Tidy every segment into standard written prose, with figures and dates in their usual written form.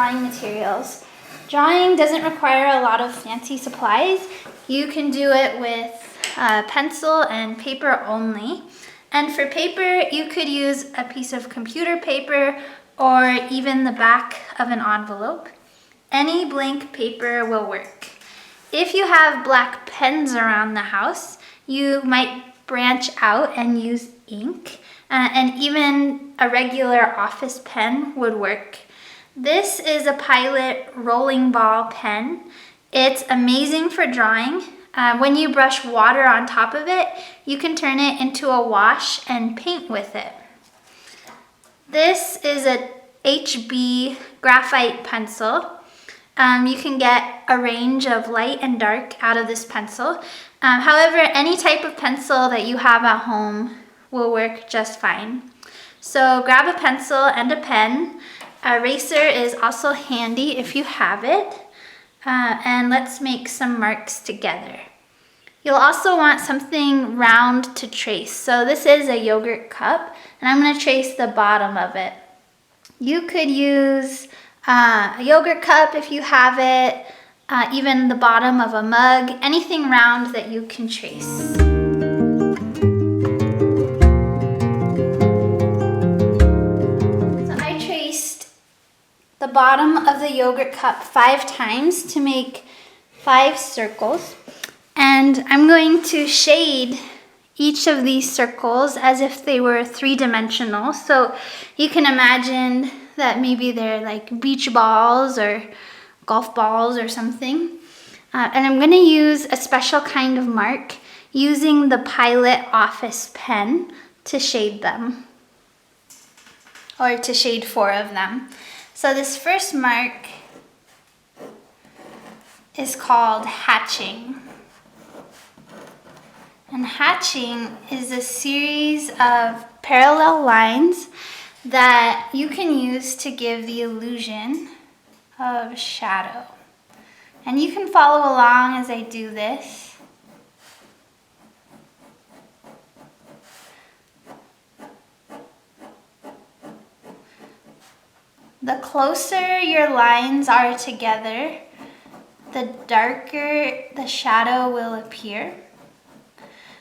drawing materials. Drawing doesn't require a lot of fancy supplies. You can do it with pencil and paper only. And for paper, you could use a piece of computer paper or even the back of an envelope. Any blank paper will work. If you have black pens around the house, you might branch out and use ink, and even a regular office pen would work. This is a Pilot rolling ball pen. It's amazing for drawing. When you brush water on top of it, you can turn it into a wash and paint with it. This is a HB graphite pencil. You can get a range of light and dark out of this pencil. However, any type of pencil that you have at home will work just fine. So grab a pencil and a pen. A eraser is also handy if you have it. And let's make some marks together. You'll also want something round to trace. So this is a yogurt cup, and I'm going to trace the bottom of it. You could use a yogurt cup if you have it, even the bottom of a mug, anything round that you can trace. The bottom of the yogurt cup 5 times to make 5 circles, and I'm going to shade each of these circles as if they were 3-dimensional. So you can imagine that maybe they're like beach balls or golf balls or something. And I'm going to use a special kind of mark using the Pilot office pen to shade them, or to shade 4 of them. So this first mark is called hatching. And hatching is a series of parallel lines that you can use to give the illusion of shadow. And you can follow along as I do this. The closer your lines are together, the darker the shadow will appear.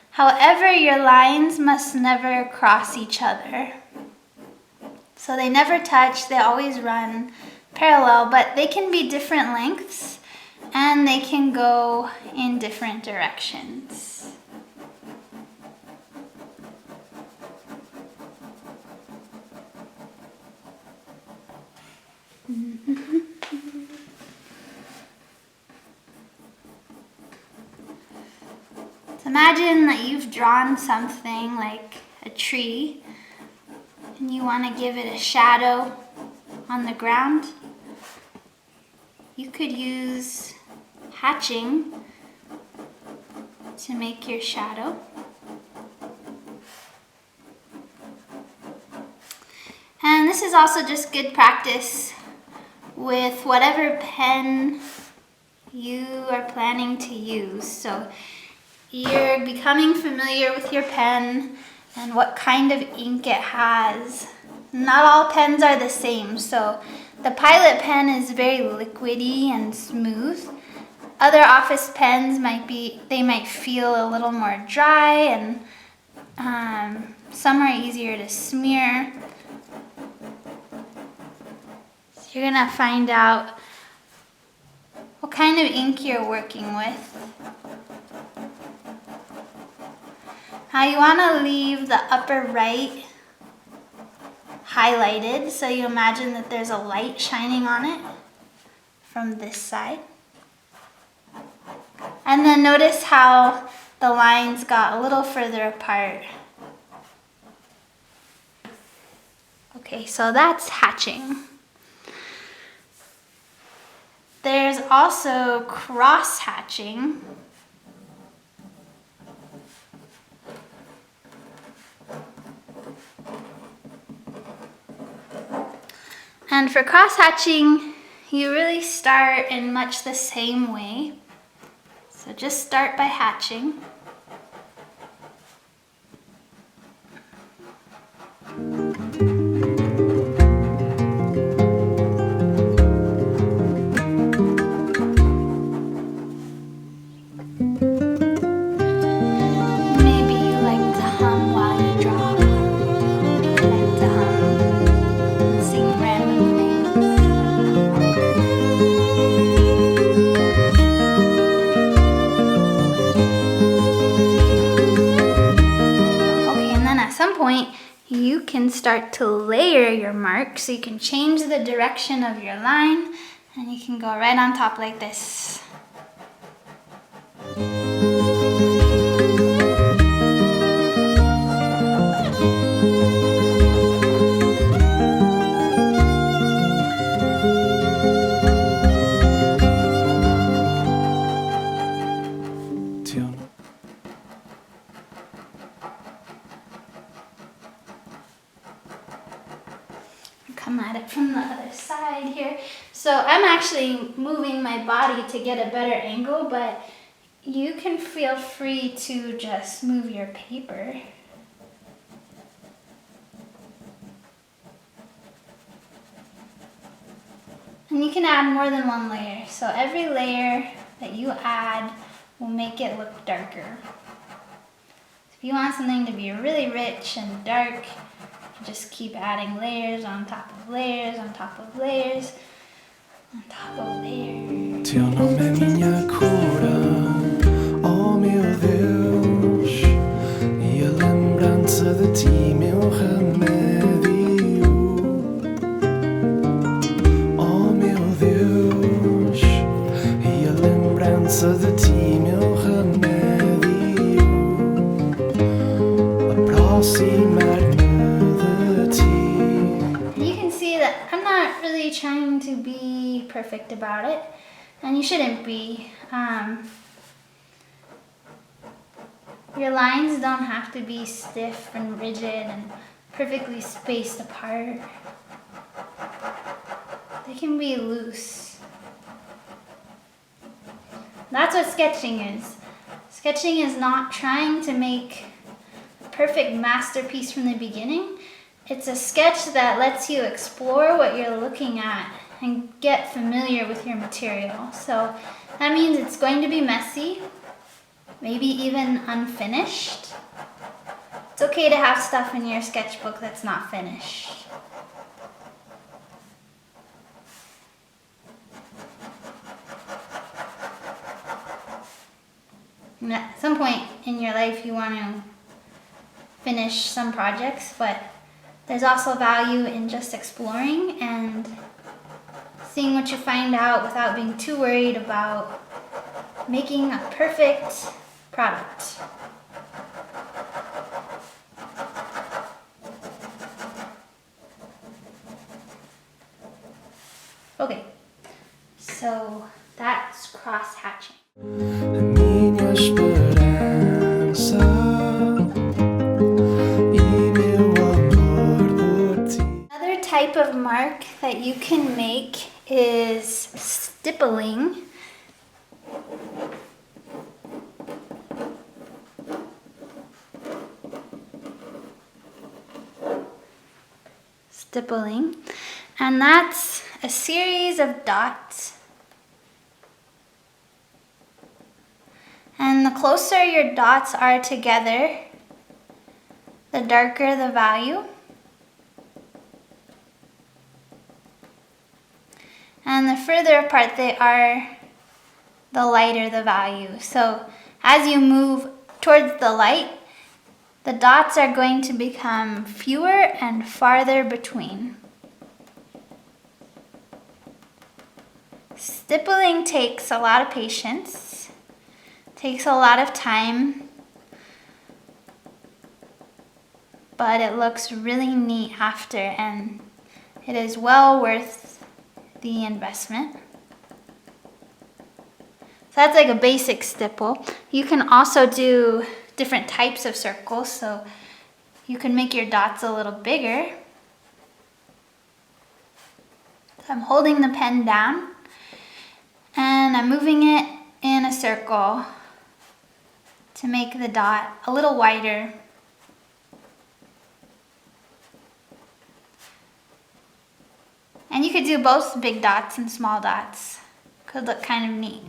However, your lines must never cross each other. So they never touch, they always run parallel, but they can be different lengths and they can go in different directions. Imagine that you've drawn something like a tree and you want to give it a shadow on the ground. You could use hatching to make your shadow. And this is also just good practice with whatever pen you are planning to use. So you're becoming familiar with your pen and what kind of ink it has. Not all pens are the same, so the Pilot pen is very liquidy and smooth. Other office pens might feel a little more dry, and some are easier to smear. So you're gonna find out what kind of ink you're working with. Now you want to leave the upper right highlighted, so you imagine that there's a light shining on it from this side. And then notice how the lines got a little further apart. Okay, so that's hatching. There's also cross hatching. And for cross-hatching, you really start in much the same way. So just start by hatching. can start to layer your mark. So you can change the direction of your line and you can go right on top like this. Come at it from the other side here. So I'm actually moving my body to get a better angle, but you can feel free to just move your paper. And you can add more than one layer. So every layer that you add will make it look darker. If you want something to be really rich and dark, just keep adding layers on top of layers on top of layers on top of layers. Teu nome é minha cura, oh meu Deus, e a lembrança de ti, meu remédio. Oh meu Deus, e a lembrança de ti, meu remédio. Aproximar-me. Trying to be perfect about it, and you shouldn't be. Your lines don't have to be stiff and rigid and perfectly spaced apart. They can be loose. That's what sketching is. Sketching is not trying to make a perfect masterpiece from the beginning. It's a sketch that lets you explore what you're looking at and get familiar with your material. So that means it's going to be messy, maybe even unfinished. It's okay to have stuff in your sketchbook that's not finished. And at some point in your life you want to finish some projects, but there's also value in just exploring and seeing what you find out without being too worried about making a perfect product. Okay, so that's cross-hatching. Type of mark that you can make is stippling. Stippling, and that's a series of dots, and the closer your dots are together, the darker the value. And the further apart they are, the lighter the value. So as you move towards the light, the dots are going to become fewer and farther between. Stippling takes a lot of patience, takes a lot of time, but it looks really neat after, and it is well worth the investment. So that's like a basic stipple. You can also do different types of circles, so you can make your dots a little bigger. So I'm holding the pen down and I'm moving it in a circle to make the dot a little wider. And you could do both big dots and small dots. Could look kind of neat.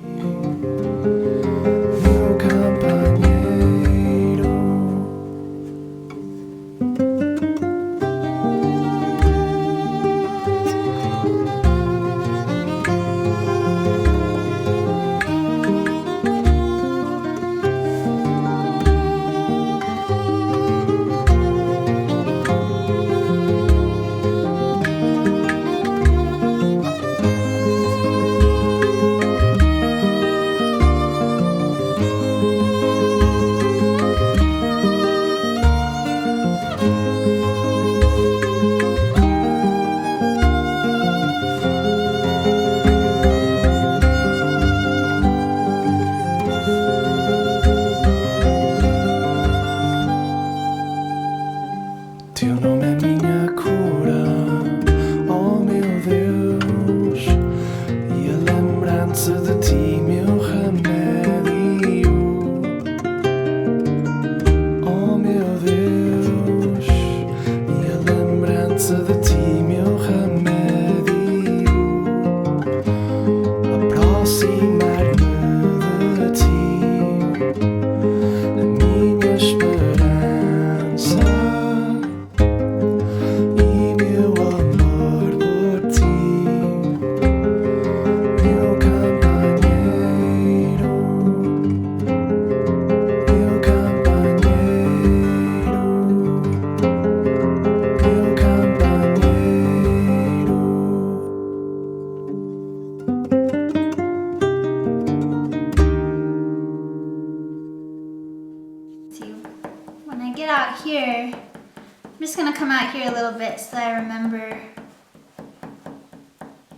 to come out here a little bit so I remember.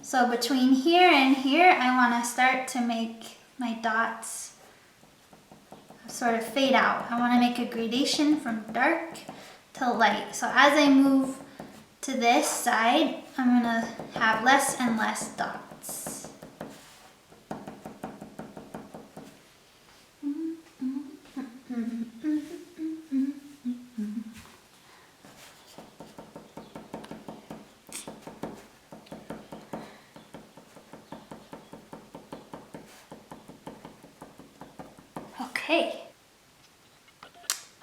So between here and here, I want to start to make my dots sort of fade out. I want to make a gradation from dark to light. So as I move to this side, I'm going to have less and less dots. Okay.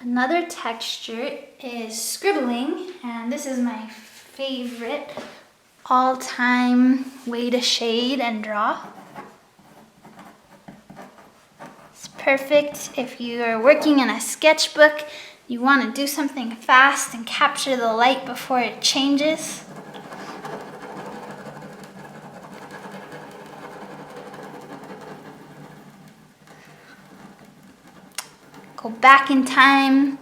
Another texture is scribbling, and this is my favorite all-time way to shade and draw. It's perfect if you are working in a sketchbook, you want to do something fast and capture the light before it changes. Go back in time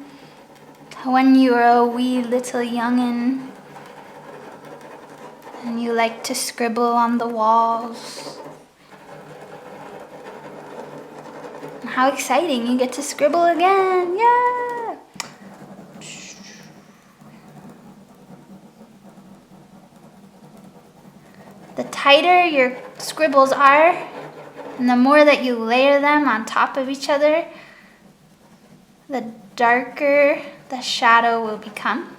to when you were a wee little youngin' and you like to scribble on the walls. And how exciting, you get to scribble again, yeah! The tighter your scribbles are, and the more that you layer them on top of each other, the darker the shadow will become.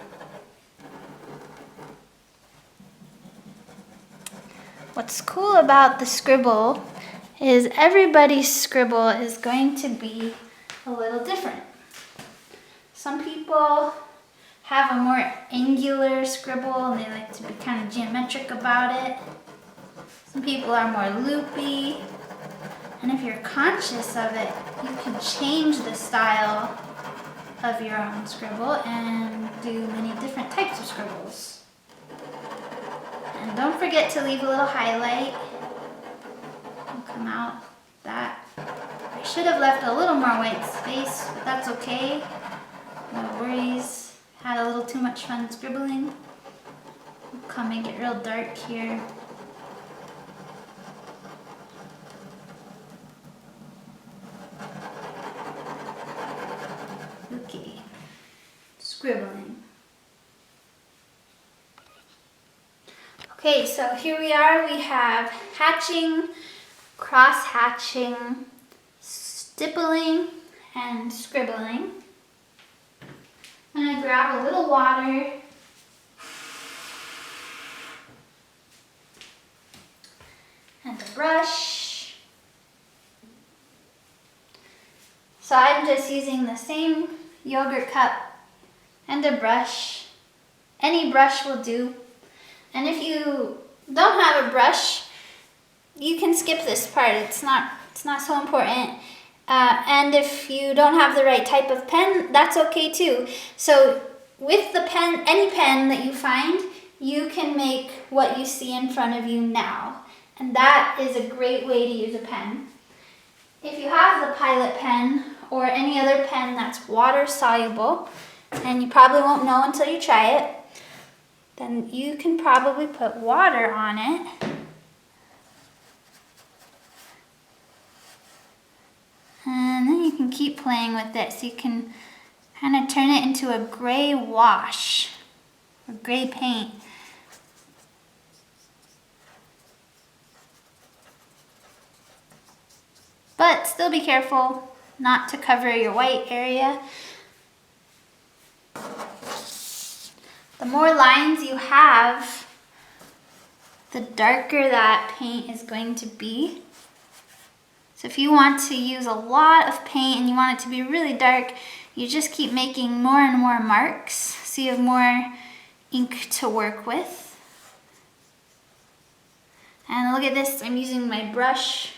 What's cool about the scribble is everybody's scribble is going to be a little different. Some people have a more angular scribble and they like to be kind of geometric about it. Some people are more loopy. And if you're conscious of it, you can change the style of your own scribble and do many different types of scribbles. And don't forget to leave a little highlight. It'll come out that. I should have left a little more white space, but that's okay. No worries. Had a little too much fun scribbling. We'll come make it real dark here. Okay, scribbling. Okay, so here we are. We have hatching, cross-hatching, stippling, and scribbling. I'm going to grab a little water and a brush. So I'm just using the same yogurt cup and a brush. Any brush will do. And if you don't have a brush, you can skip this part. It's not so important. And if you don't have the right type of pen, that's okay too. So with the pen, any pen that you find, you can make what you see in front of you now. And that is a great way to use a pen. If you have the Pilot pen or any other pen that's water soluble, and you probably won't know until you try it, then you can probably put water on it. And then you can keep playing with it, so you can kind of turn it into a gray wash or gray paint. But still be careful not to cover your white area. The more lines you have, the darker that paint is going to be. So if you want to use a lot of paint and you want it to be really dark, you just keep making more and more marks so you have more ink to work with. And look at this, I'm using my brush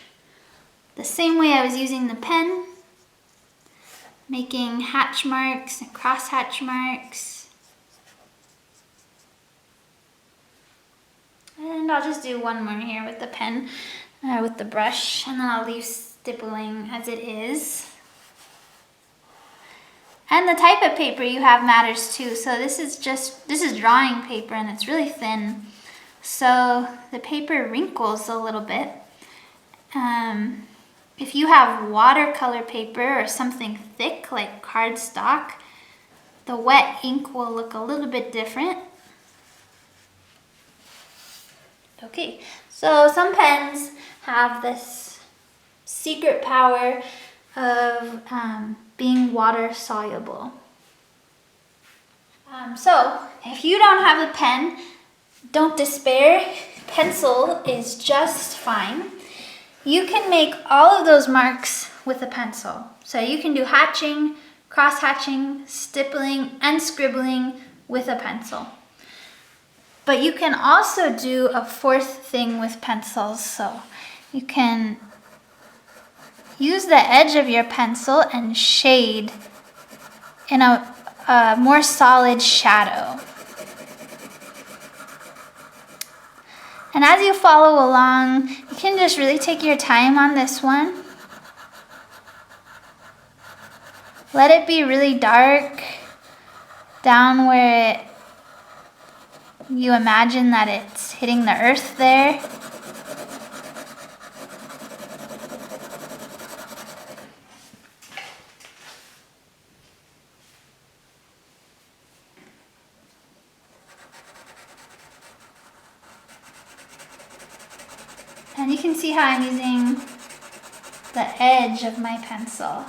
the same way I was using the pen, making hatch marks and cross hatch marks. And I'll just do one more here with the pen, with the brush, and then I'll leave stippling as it is. And the type of paper you have matters too. So this is drawing paper and it's really thin. So the paper wrinkles a little bit. If you have watercolor paper or something thick like cardstock, the wet ink will look a little bit different. Okay, so some pens have this secret power of being water soluble. So if you don't have a pen, don't despair. Pencil is just fine. You can make all of those marks with a pencil. So you can do hatching, cross-hatching, stippling, and scribbling with a pencil. But you can also do a fourth thing with pencils. So you can use the edge of your pencil and shade in a more solid shadow. And as you follow along, you can just really take your time on this one. Let it be really dark down where you imagine that it's hitting the earth there. And you can see how I'm using the edge of my pencil.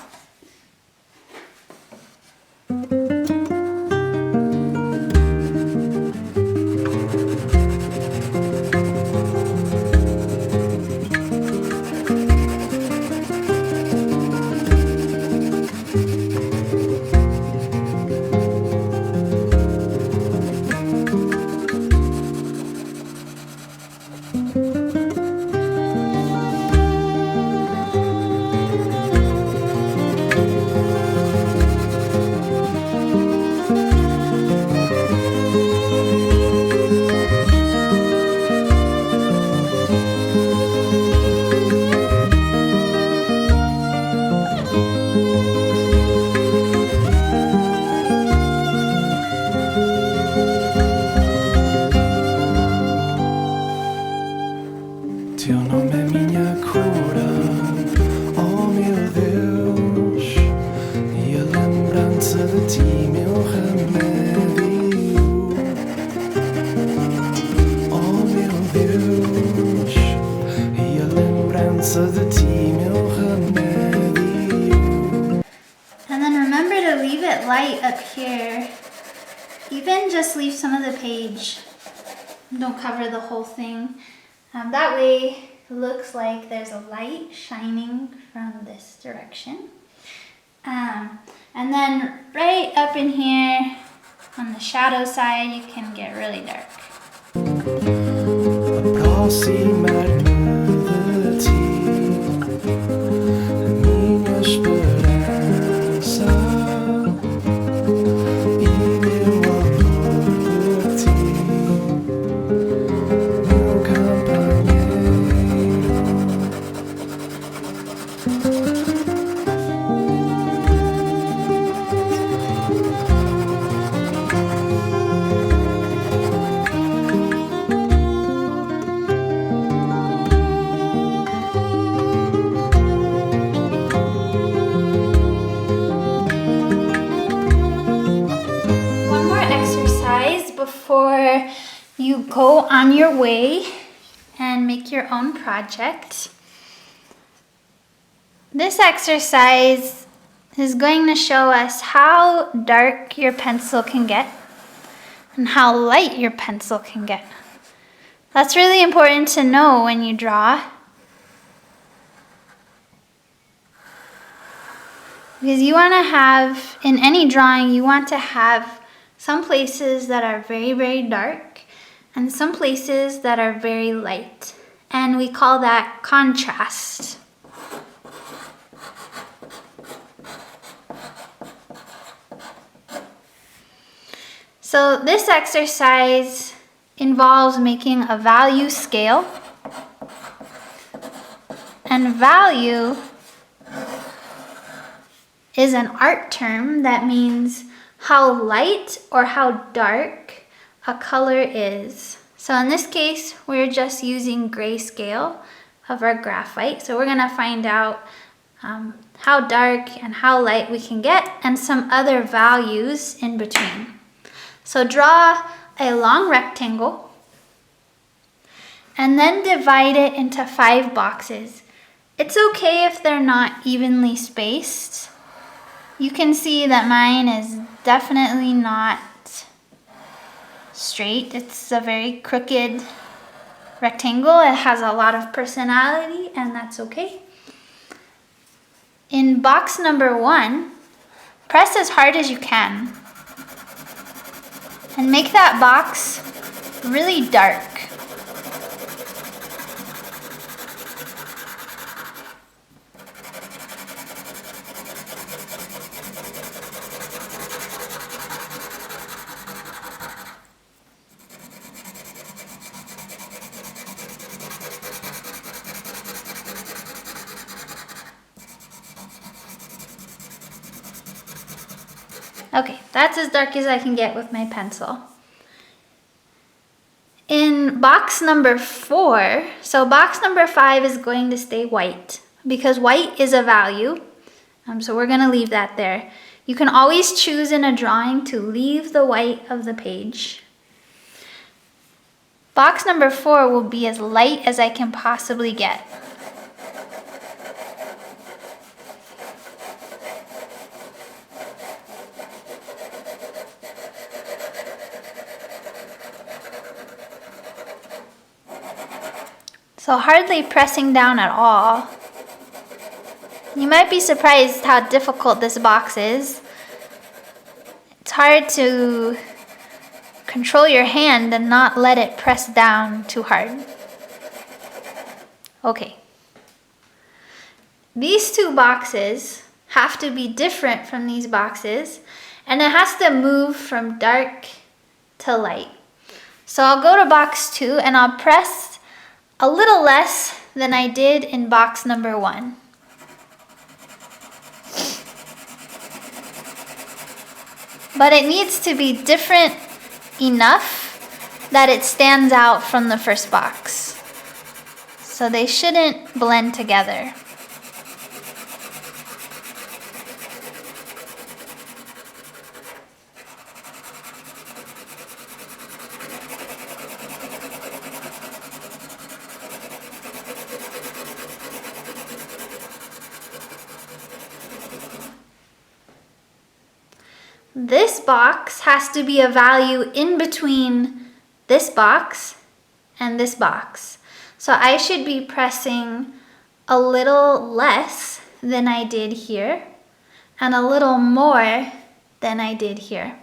Teu nome é minha cura, oh meu Deus, e a lembrança de ti, meu remédio. Oh meu Deus, e a lembrança de ti, meu remédio. And then remember to leave it light up here. Even just leave some of the page. Don't cover the whole thing. That way it looks like there's a light shining from this direction. And then right up in here on the shadow side, you can get really dark. Aproximar-me de ti, a minha esperança e meu amor por ti, meu companheiro. One more exercise before you go on your way and make your own project. This exercise is going to show us how dark your pencil can get and how light your pencil can get. That's really important to know when you draw, because you want to have, in any drawing, you want to have some places that are very, very dark and some places that are very light. And we call that contrast. So this exercise involves making a value scale. And value is an art term that means how light or how dark a color is. So in this case, we're just using grayscale of our graphite. So we're gonna find out how dark and how light we can get and some other values in between. So draw a long rectangle and then divide it into 5 boxes. It's okay if they're not evenly spaced. You can see that mine is definitely not straight. It's a very crooked rectangle. It has a lot of personality, and that's okay. In box number 1, press as hard as you can and make that box really dark. Okay, that's as dark as I can get with my pencil. In box number 4, so box number 5 is going to stay white because white is a value. So we're going to leave that there. You can always choose in a drawing to leave the white of the page. Box number 4 will be as light as I can possibly get. So hardly pressing down at all. You might be surprised how difficult this box is. It's hard to control your hand and not let it press down too hard. Okay. These 2 boxes have to be different from these boxes, and it has to move from dark to light. So I'll go to box 2 and I'll press a little less than I did in box number 1. But it needs to be different enough that it stands out from the first box. So they shouldn't blend together. This box has to be a value in between this box and this box. So I should be pressing a little less than I did here and a little more than I did here.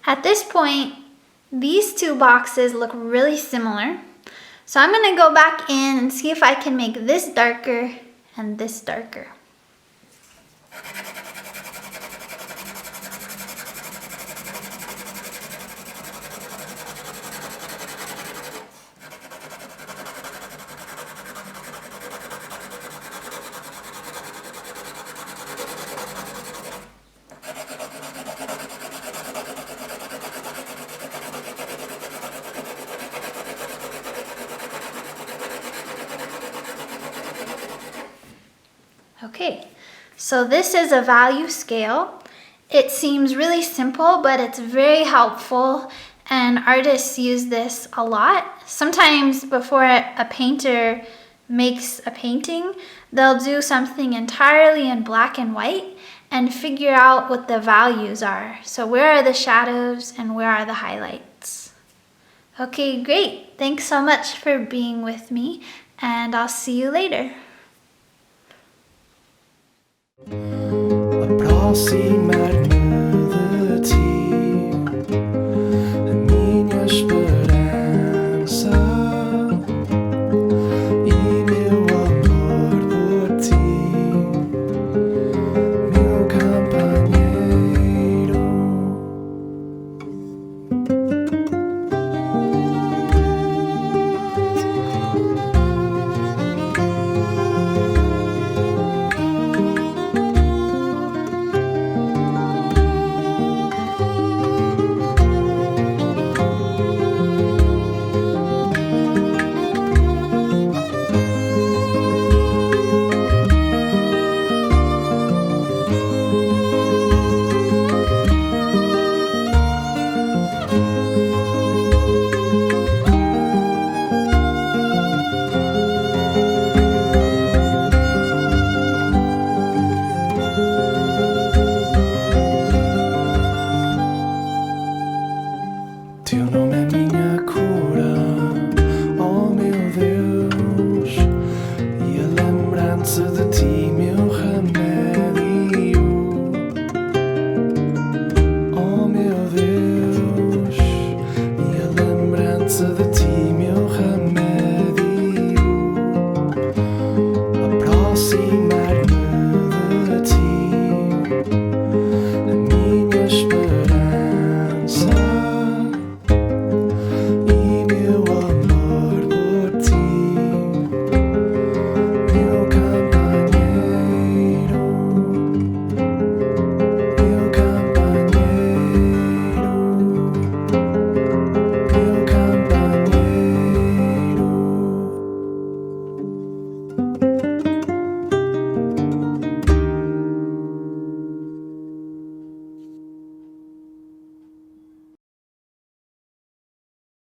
At this point, these 2 boxes look really similar. So I'm going to go back in and see if I can make this darker and this darker. Okay, so this is a value scale. It seems really simple, but it's very helpful, and artists use this a lot. Sometimes before a painter makes a painting, they'll do something entirely in black and white and figure out what the values are. So where are the shadows and where are the highlights? Okay, great. Thanks so much for being with me, and I'll see you later. Aproximar-me